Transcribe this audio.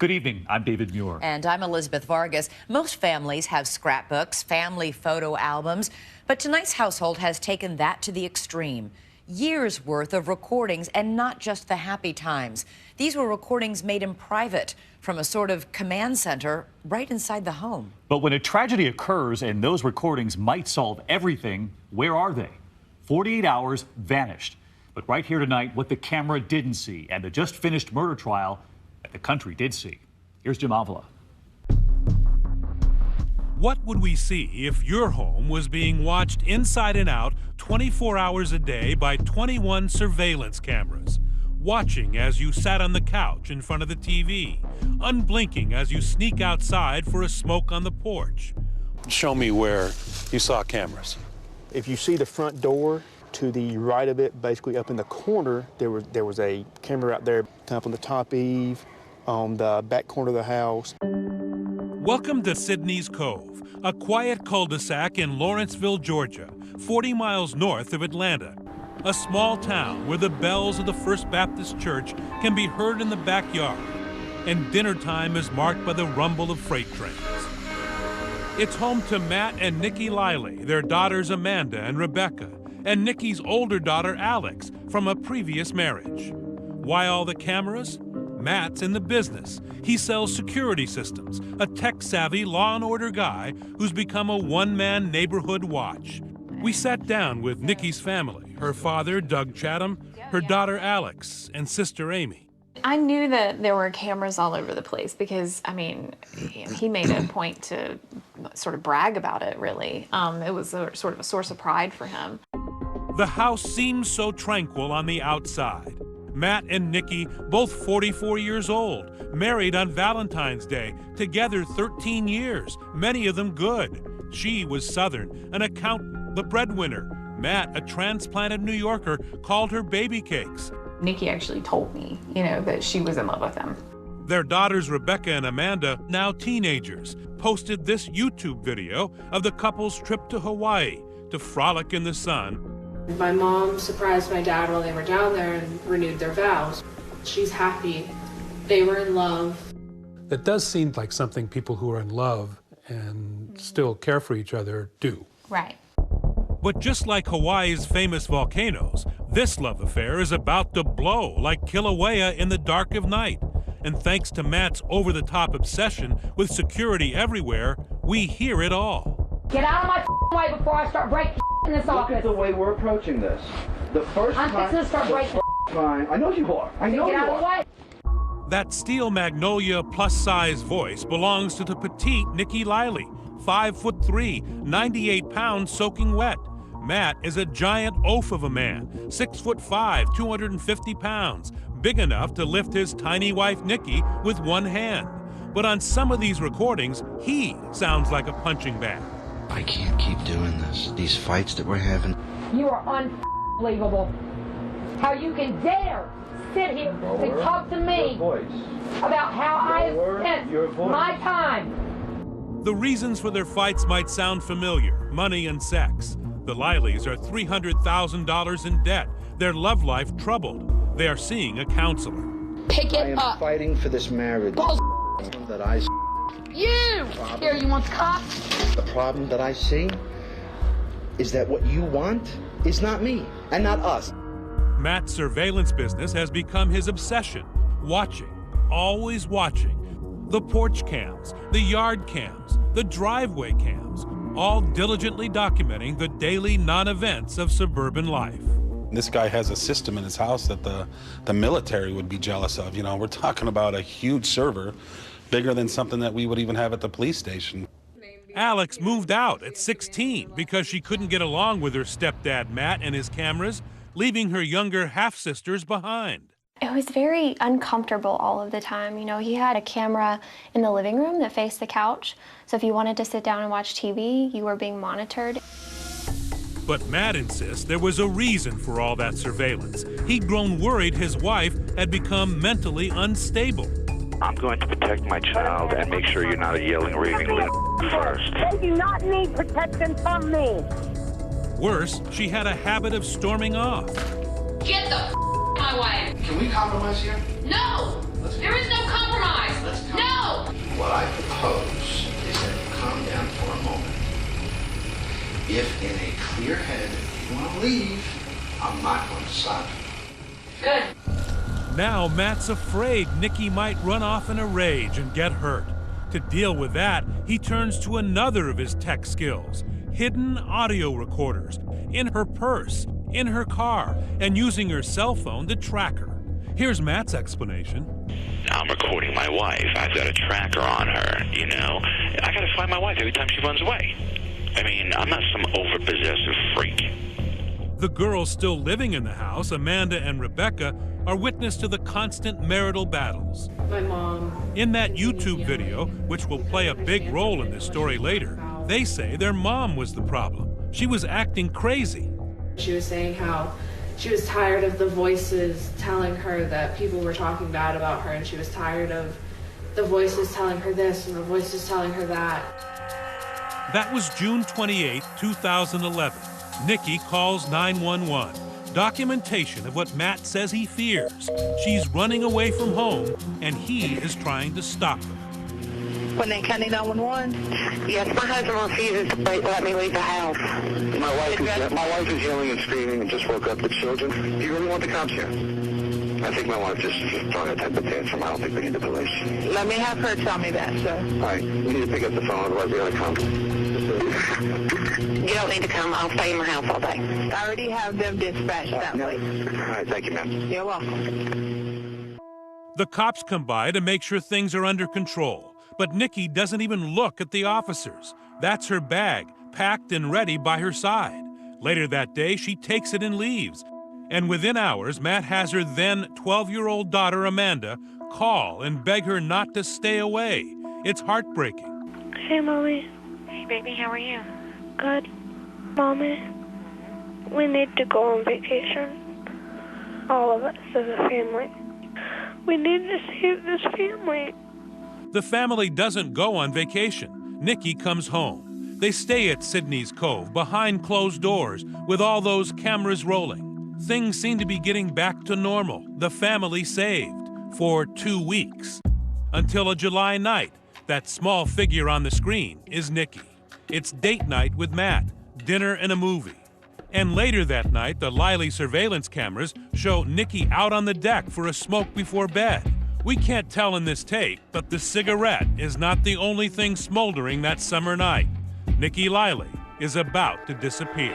Good evening. I'm David Muir. And I'm Elizabeth Vargas. Most families have scrapbooks, family photo albums, but tonight's household has taken that to the extreme. Years worth of recordings, and not just the happy times. These were recordings made in private from a sort of command center right inside the home. But when a tragedy occurs and those recordings might solve everything, where are they? 48 hours vanished. But right here tonight, what the camera didn't see and the just finished murder trial that the country did see. Here's Jim Avila. What would we see if your home was being watched inside and out 24 hours a day by 21 surveillance cameras? Watching as you sat on the couch in front of the TV, unblinking as you sneak outside for a smoke on the porch. Show me where you saw cameras. If you see the front door to the right of it, basically up in the corner, there was a camera out there, up on the top eave, on the back corner of the house. Welcome to Sydney's Cove, a quiet cul-de-sac in Lawrenceville, Georgia, 40 miles north of Atlanta. A small town where the bells of the First Baptist Church can be heard in the backyard, and dinner time is marked by the rumble of freight trains. It's home to Matt and Nique Leili, their daughters Amanda and Rebecca, and Nique's older daughter Alex from a previous marriage. Why all the cameras? Matt's in the business. He sells security systems, a tech-savvy law and order guy who's become a one-man neighborhood watch. We sat down with Nique's family, her father, Doug Chatham, her daughter Alex, and sister Amy. I knew that there were cameras all over the place because, I mean, he made a point to sort of brag about it, really. It was sort of a source of pride for him. The house seems so tranquil on the outside. Matt and Nique, both 44 years old, married on Valentine's Day, together 13 years, many of them good. She was Southern, an accountant, the breadwinner. Matt, a transplanted New Yorker, called her baby cakes. Nique actually told me, that she was in love with him. Their daughters, Rebecca and Amanda, now teenagers, posted this YouTube video of the couple's trip to Hawaii to frolic in the sun. My mom surprised my dad while they were down there and renewed their vows. She's happy. They were in love. That does seem like something people who are in love and still care for each other do. Right. But just like Hawaii's famous volcanoes, this love affair is about to blow like Kilauea in the dark of night. And thanks to Matt's over-the-top obsession with security everywhere, we hear it all. Get out of my way before I start breaking in this office. Look at the way we're approaching this. The first I'm fixing to start breaking. time. I know you are. I know you Get out of the are. way. That steel magnolia plus-size voice belongs to the petite Nique Leili, 5'3", 98 pounds soaking wet. Matt is a giant oaf of a man, 6'5", 250 pounds, big enough to lift his tiny wife Nique with one hand. But on some of these recordings, he sounds like a punching bag. I can't keep doing this. These fights that we're having. You are unbelievable. How you can dare sit here and talk to me about how I spent my time. The reasons for their fights might sound familiar: money and sex. The Leilis are $300,000 in debt. Their love life troubled. They are seeing a counselor. Pick it I am up. fighting for this marriage. That I. You! Here, you want the cop? The problem that I see is that what you want is not me and not us. Matt's surveillance business has become his obsession. Watching, always watching. The porch cams, the yard cams, the driveway cams, all diligently documenting the daily non-events of suburban life. This guy has a system in his house that the military would be jealous of. We're talking about a huge server, bigger than something that we would even have at the police station. Alex moved out at 16 because she couldn't get along with her stepdad Matt and his cameras, leaving her younger half-sisters behind. It was very uncomfortable all of the time. He had a camera in the living room that faced the couch, so if you wanted to sit down and watch TV, you were being monitored. But Matt insists there was a reason for all that surveillance. He'd grown worried his wife had become mentally unstable. I'm going to protect my child and make sure you're not a yelling, raving first. They do not need protection from me. Worse, she had a habit of storming off. Get the my way. Can we compromise here? No! There is no compromise. No! your head. If you want to leave, I'm not going to stop you. Good. Now Matt's afraid Nique might run off in a rage and get hurt. To deal with that, he turns to another of his tech skills, hidden audio recorders, in her purse, in her car, and using her cell phone to track her. Here's Matt's explanation. I'm recording my wife. I've got a tracker on her, you know. I gotta find my wife every time she runs away. I mean, I'm not some over-possessive freak. The girls still living in the house, Amanda and Rebecca, are witness to the constant marital battles. My mom. In that YouTube video, which will play a big role in this story later, they say their mom was the problem. She was acting crazy. She was saying how she was tired of the voices telling her that people were talking bad about her, and she was tired of the voices telling her this and the voices telling her that. That was June 28, 2011. Nique calls 911. Documentation of what Matt says he fears. She's running away from home, and he is trying to stop her. When they call 911? Yes, my husband refuses to let me leave the house. My wife is yelling and screaming and just woke up the children. Do you really want the cops here? I think my wife just throwing a type of tantrum. I don't think we need the police. Let me have her tell me that, sir. All right, we need to pick up the phone, otherwise we gotta come. You don't need to come. I'll stay in my house all day. I already have them dispatched that way. All right, thank you, ma'am. You're welcome. The cops come by to make sure things are under control. But Nique doesn't even look at the officers. That's her bag, packed and ready by her side. Later that day, she takes it and leaves. And within hours, Matt has her then 12-year-old daughter, Amanda, call and beg her not to stay away. It's heartbreaking. Hey, Mommy. Hey, baby, how are you? Good. Mommy, we need to go on vacation. All of us as a family. We need to save this family. The family doesn't go on vacation. Nique comes home. They stay at Sydney's Cove behind closed doors with all those cameras rolling. Things seem to be getting back to normal. The family saved for 2 weeks. Until a July night, that small figure on the screen is Nique. It's date night with Matt, dinner and a movie. And later that night, the Leili surveillance cameras show Nique out on the deck for a smoke before bed. We can't tell in this tape, but the cigarette is not the only thing smoldering that summer night. Nique Leili is about to disappear.